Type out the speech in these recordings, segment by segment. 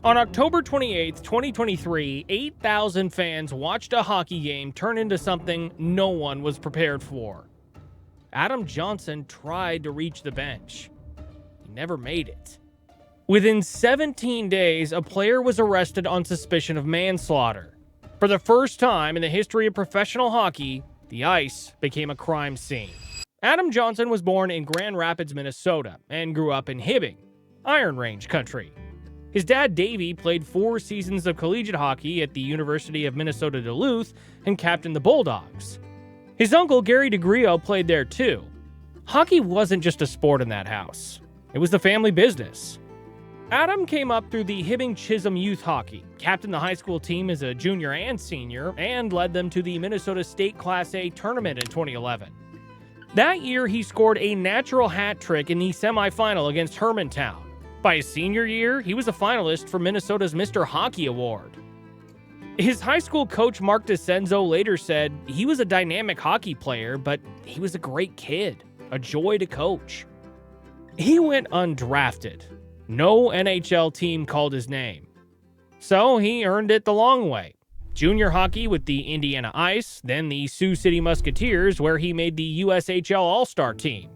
On October 28, 2023, 8,000 fans watched a hockey game turn into something no one was prepared for. Adam Johnson tried to reach the bench. He never made it. Within 17 days, a player was arrested on suspicion of manslaughter. For the first time in the history of professional hockey, the ice became a crime scene. Adam Johnson was born in Grand Rapids, Minnesota, and grew up in Hibbing, Iron Range country. His dad, Davey, played 4 seasons of collegiate hockey at the University of Minnesota Duluth and captained the Bulldogs. His uncle, Gary DeGrio, played there too. Hockey wasn't just a sport in that house. It was the family business. Adam came up through the Hibbing Chisholm Youth Hockey, captained the high school team as a junior and senior, and led them to the Minnesota State Class A tournament in 2011. That year, he scored a natural hat trick in the semifinal against Hermantown. By his senior year, he was a finalist for Minnesota's Mr. Hockey Award. His high school coach, Mark DeCenzo, later said he was a dynamic hockey player, but he was a great kid, a joy to coach. He went undrafted. No NHL team called his name. So he earned it the long way. Junior hockey with the Indiana Ice, then the Sioux City Musketeers, where he made the USHL All-Star team.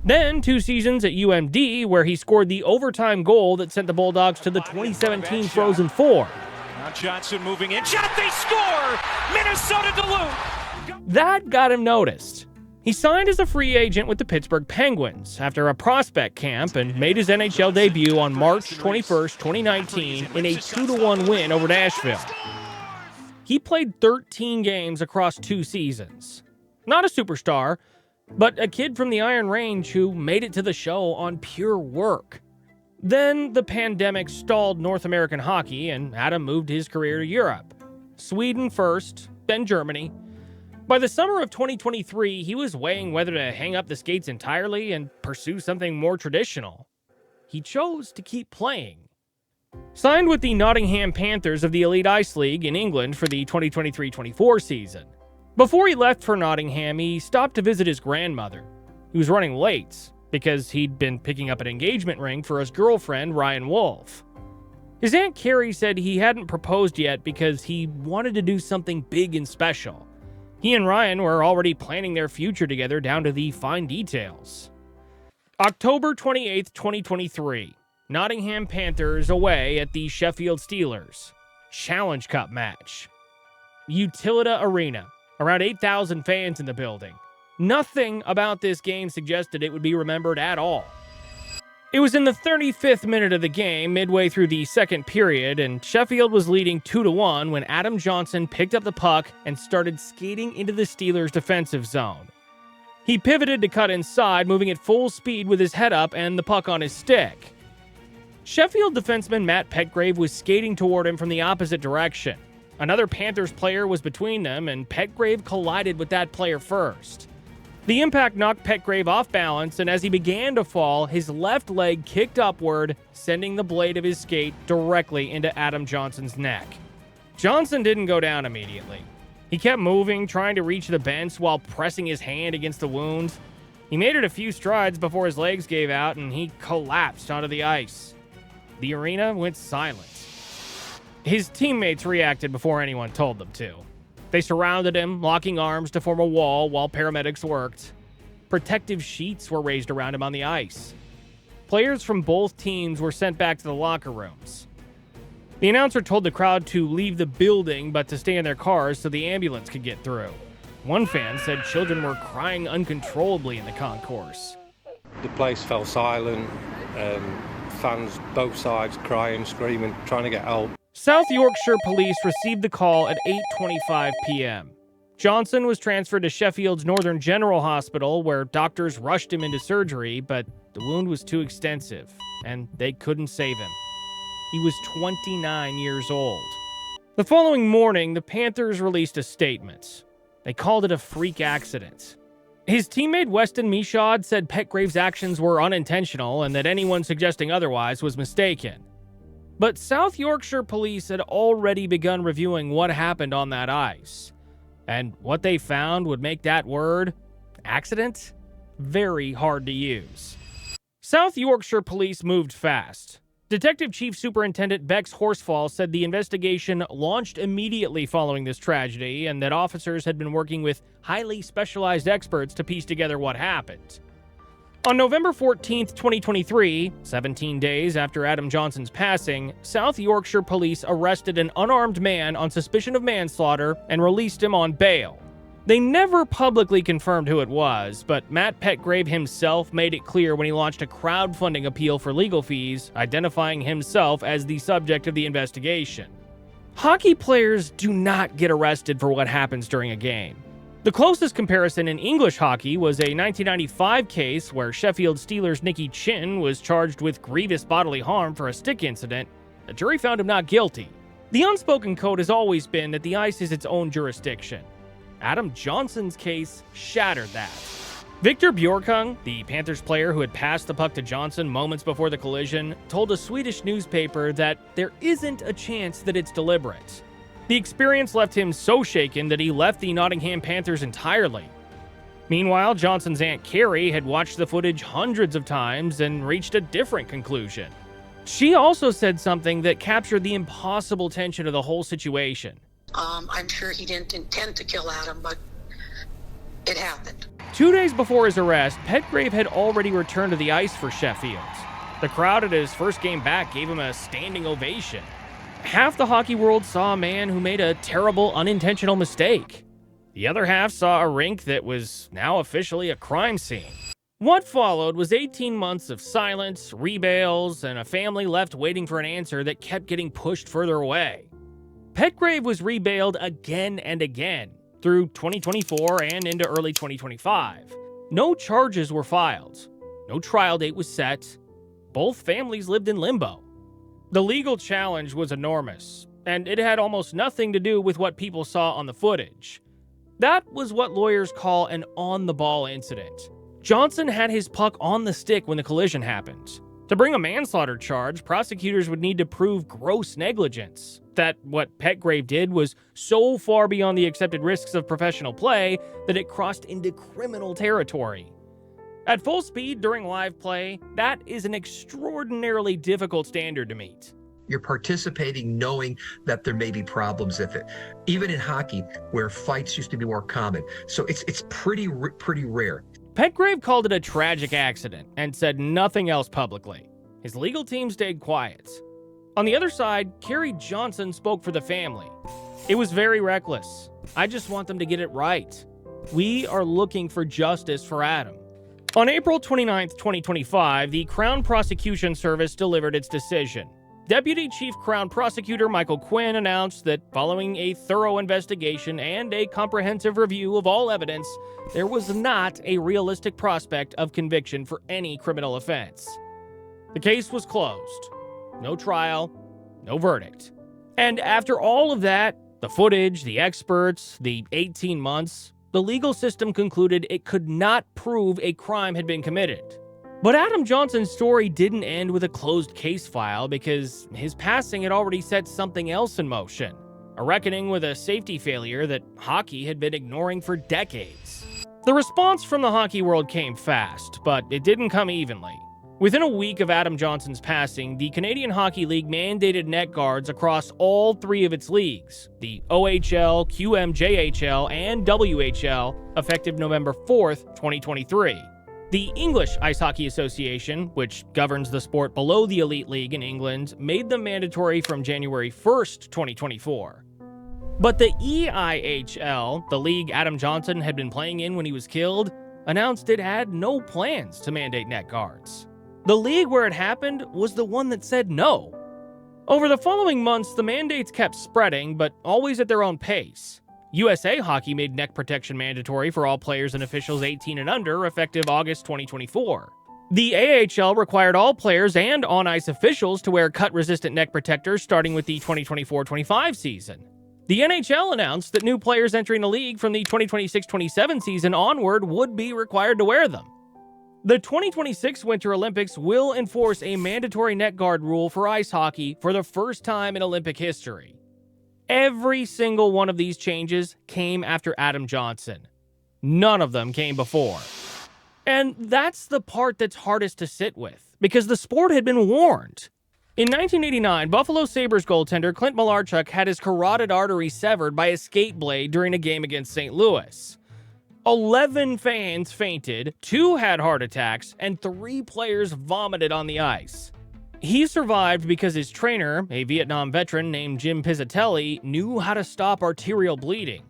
Then 2 seasons at UMD, where he scored the overtime goal that sent the Bulldogs to the 2017 Frozen Four. Now Johnson moving in. Shot, they score! Minnesota Duluth! That got him noticed. He signed as a free agent with the Pittsburgh Penguins after a prospect camp and made his NHL debut on March 21, 2019 in a 2-1 win over Nashville. He played 13 games across 2 seasons. Not a superstar, but a kid from the Iron Range who made it to the show on pure work. Then the pandemic stalled North American hockey and Adam moved his career to Europe. Sweden first, then Germany. By the summer of 2023, he was weighing whether to hang up the skates entirely and pursue something more traditional. He chose to keep playing. Signed with the Nottingham Panthers of the Elite Ice League in England for the 2023-24 season. Before he left for Nottingham, he stopped to visit his grandmother. He was running late because he'd been picking up an engagement ring for his girlfriend, Ryan Wolf. His Aunt Carrie said he hadn't proposed yet because he wanted to do something big and special. He and Ryan were already planning their future together down to the fine details. October 28, 2023. Nottingham Panthers away at the Sheffield Steelers. Challenge Cup match. Utilita Arena. Around 8,000 fans in the building. Nothing about this game suggested it would be remembered at all. It was in the 35th minute of the game, midway through the second period, and Sheffield was leading 2-1 when Adam Johnson picked up the puck and started skating into the Steelers' defensive zone. He pivoted to cut inside, moving at full speed with his head up and the puck on his stick. Sheffield defenseman Matt Petgrave was skating toward him from the opposite direction. Another Panthers player was between them, and Petgrave collided with that player first. The impact knocked Petgrave off balance, and as he began to fall, his left leg kicked upward, sending the blade of his skate directly into Adam Johnson's neck. Johnson didn't go down immediately. He kept moving, trying to reach the bench while pressing his hand against the wound. He made it a few strides before his legs gave out, and he collapsed onto the ice. The arena went silent. His teammates reacted before anyone told them to. They surrounded him, locking arms to form a wall while paramedics worked. Protective sheets were raised around him on the ice. Players from both teams were sent back to the locker rooms. The announcer told the crowd to leave the building but to stay in their cars so the ambulance could get through. One fan said children were crying uncontrollably in the concourse. The place fell silent. Fans both sides crying, screaming, trying to get help. South Yorkshire Police received the call at 8:25 p.m. Johnson was transferred to Sheffield's Northern General Hospital, where doctors rushed him into surgery, but the wound was too extensive, and they couldn't save him. He was 29 years old. The following morning, the Panthers released a statement. They called it a freak accident. His teammate Weston Michaud said Petgrave's actions were unintentional and that anyone suggesting otherwise was mistaken. But South Yorkshire Police had already begun reviewing what happened on that ice. And what they found would make that word, accident, very hard to use. South Yorkshire Police moved fast. Detective Chief Superintendent Bex Horsfall said the investigation launched immediately following this tragedy and that officers had been working with highly specialized experts to piece together what happened. On November 14, 2023, 17 days after Adam Johnson's passing, South Yorkshire police arrested an unarmed man on suspicion of manslaughter and released him on bail. They never publicly confirmed who it was, but Matt Petgrave himself made it clear when he launched a crowdfunding appeal for legal fees, identifying himself as the subject of the investigation. Hockey players do not get arrested for what happens during a game. The closest comparison in English hockey was a 1995 case where Sheffield Steelers' Nicky Chinn was charged with grievous bodily harm for a stick incident. The jury found him not guilty. The unspoken code has always been that the ice is its own jurisdiction. Adam Johnson's case shattered that. Victor Bjorkung, the Panthers player who had passed the puck to Johnson moments before the collision, told a Swedish newspaper that there isn't a chance that it's deliberate. The experience left him so shaken that he left the Nottingham Panthers entirely. Meanwhile, Johnson's Aunt Carrie had watched the footage hundreds of times and reached a different conclusion. She also said something that captured the impossible tension of the whole situation. I'm sure he didn't intend to kill Adam, but it happened. 2 days before his arrest, Petgrave had already returned to the ice for Sheffield. The crowd at his first game back gave him a standing ovation. Half the hockey world saw a man who made a terrible, unintentional mistake. The other half saw a rink that was now officially a crime scene. What followed was 18 months of silence, rebails, and a family left waiting for an answer that kept getting pushed further away. Petgrave was rebailed again and again, through 2024 and into early 2025. No charges were filed. No trial date was set. Both families lived in limbo. The legal challenge was enormous, and it had almost nothing to do with what people saw on the footage. That was what lawyers call an on-the-ball incident. Johnson had his puck on the stick when the collision happened. To bring a manslaughter charge, prosecutors would need to prove gross negligence. That what Petgrave did was so far beyond the accepted risks of professional play that it crossed into criminal territory. At full speed during live play, that is an extraordinarily difficult standard to meet. You're participating knowing that there may be problems with it. Even in hockey, where fights used to be more common. So it's pretty rare. Petgrave called it a tragic accident and said nothing else publicly. His legal team stayed quiet. On the other side, Carrie Johnson spoke for the family. It was very reckless. I just want them to get it right. We are looking for justice for Adam. On April 29, 2025, the Crown Prosecution Service delivered its decision. Deputy Chief Crown Prosecutor Michael Quinn announced that following a thorough investigation and a comprehensive review of all evidence, there was not a realistic prospect of conviction for any criminal offense. The case was closed. No trial, no verdict. And after all of that, the footage, the experts, the 18 months, the legal system concluded it could not prove a crime had been committed. But Adam Johnson's story didn't end with a closed case file because his passing had already set something else in motion, a reckoning with a safety failure that hockey had been ignoring for decades. The response from the hockey world came fast, but it didn't come evenly. Within a week of Adam Johnson's passing, the Canadian Hockey League mandated net guards across all three of its leagues, the OHL, QMJHL, and WHL, effective November 4th, 2023. The English Ice Hockey Association, which governs the sport below the Elite League in England, made them mandatory from January 1st, 2024. But the EIHL, the league Adam Johnson had been playing in when he was killed, announced it had no plans to mandate net guards. The league where it happened was the one that said no. Over the following months, the mandates kept spreading, but always at their own pace. USA Hockey made neck protection mandatory for all players and officials 18 and under, effective August 2024. The AHL required all players and on-ice officials to wear cut-resistant neck protectors starting with the 2024-25 season. The NHL announced that new players entering the league from the 2026-27 season onward would be required to wear them. The 2026 Winter Olympics will enforce a mandatory net guard rule for ice hockey for the first time in Olympic history. Every single one of these changes came after Adam Johnson. None of them came before. And that's the part that's hardest to sit with, because the sport had been warned. In 1989, Buffalo Sabres goaltender Clint Malarchuk had his carotid artery severed by a skate blade during a game against St. Louis. 11 fans fainted, 2 had heart attacks, and 3 players vomited on the ice. He survived because his trainer, a Vietnam veteran named Jim Pizzatelli, knew how to stop arterial bleeding.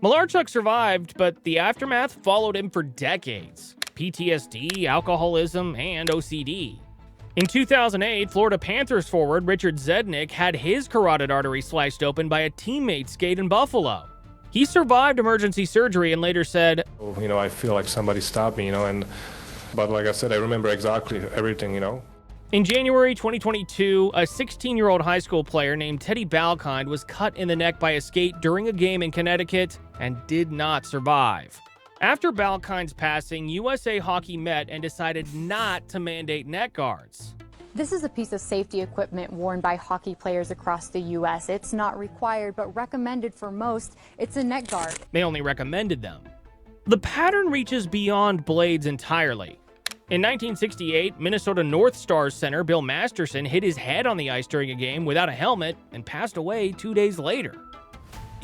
Malarchuk survived, but the aftermath followed him for decades: PTSD, alcoholism, and OCD. In 2008, Florida Panthers forward Richard Zednik had his carotid artery sliced open by a teammate skate in Buffalo. He survived emergency surgery and later said, I feel like somebody stopped me, but like I said, I remember exactly everything, In January 2022, a 16-year-old high school player named Teddy Balkind was cut in the neck by a skate during a game in Connecticut and did not survive. After Balkind's passing, USA Hockey met and decided not to mandate neck guards. This is a piece of safety equipment worn by hockey players across the U.S. It's not required, but recommended for most. It's a neck guard. They only recommended them. The pattern reaches beyond blades entirely. In 1968, Minnesota North Stars center Bill Masterson hit his head on the ice during a game without a helmet and passed away 2 days later.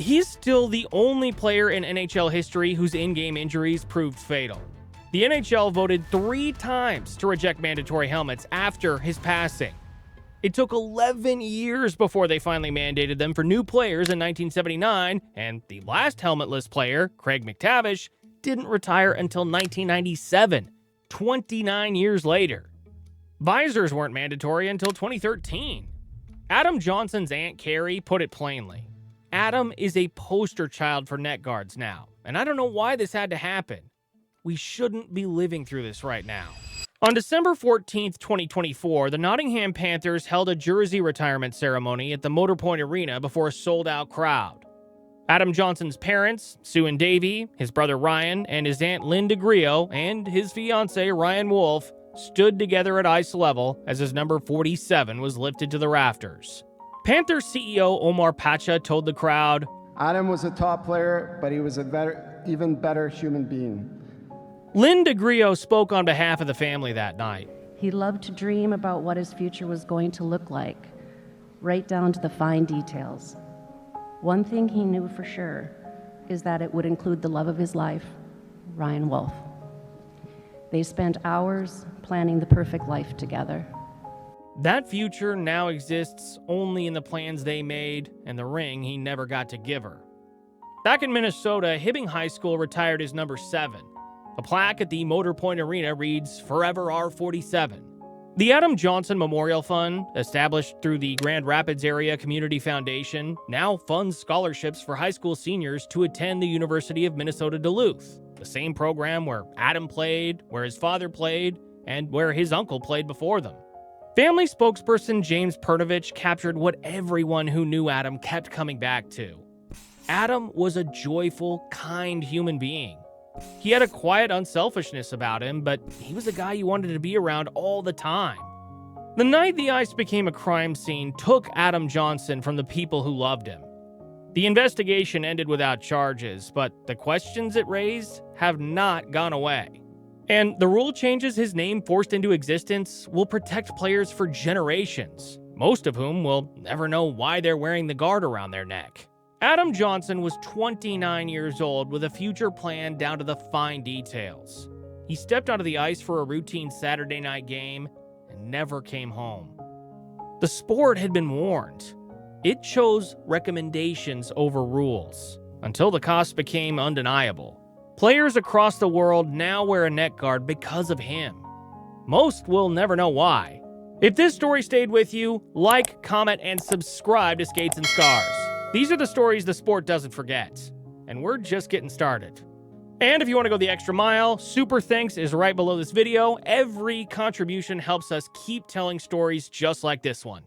He's still the only player in NHL history whose in-game injuries proved fatal. The NHL voted 3 times to reject mandatory helmets after his passing. It took 11 years before they finally mandated them for new players in 1979, and the last helmetless player, Craig McTavish, didn't retire until 1997, 29 years later. Visors weren't mandatory until 2013. Adam Johnson's Aunt Carrie put it plainly. Adam is a poster child for neck guards now, and I don't know why this had to happen. We shouldn't be living through this right now. On December 14th, 2024, the Nottingham Panthers held a jersey retirement ceremony at the Motor Point Arena before a sold-out crowd. Adam Johnson's parents, Sue and Davey, his brother Ryan, and his aunt Lynn DeGrio, and his fiancé Ryan Wolf stood together at ice level as his number 47 was lifted to the rafters. Panthers CEO Omar Pacha told the crowd, "Adam was a top player, but he was even better human being." Lynn DeGrio spoke on behalf of the family that night. He loved to dream about what his future was going to look like, right down to the fine details. One thing he knew for sure is that it would include the love of his life, Ryan Wolf. They spent hours planning the perfect life together. That future now exists only in the plans they made and the ring he never got to give her. Back in Minnesota, Hibbing High School retired his number 7. A plaque at the Motor Point Arena reads, "Forever R47." The Adam Johnson Memorial Fund, established through the Grand Rapids Area Community Foundation, now funds scholarships for high school seniors to attend the University of Minnesota Duluth, the same program where Adam played, where his father played, and where his uncle played before them. Family spokesperson James Pernovich captured what everyone who knew Adam kept coming back to. Adam was a joyful, kind human being. He had a quiet unselfishness about him, but he was a guy you wanted to be around all the time. The night the ice became a crime scene took Adam Johnson from the people who loved him. The investigation ended without charges, but the questions it raised have not gone away. And the rule changes his name forced into existence will protect players for generations, most of whom will never know why they're wearing the guard around their neck. Adam Johnson was 29 years old with a future plan down to the fine details. He stepped onto the ice for a routine Saturday night game and never came home. The sport had been warned. It chose recommendations over rules, until the cost became undeniable. Players across the world now wear a neck guard because of him. Most will never know why. If this story stayed with you, like, comment, and subscribe to Skates and Scars. These are the stories the sport doesn't forget, and we're just getting started. And if you want to go the extra mile, super thanks is right below this video. Every contribution helps us keep telling stories just like this one.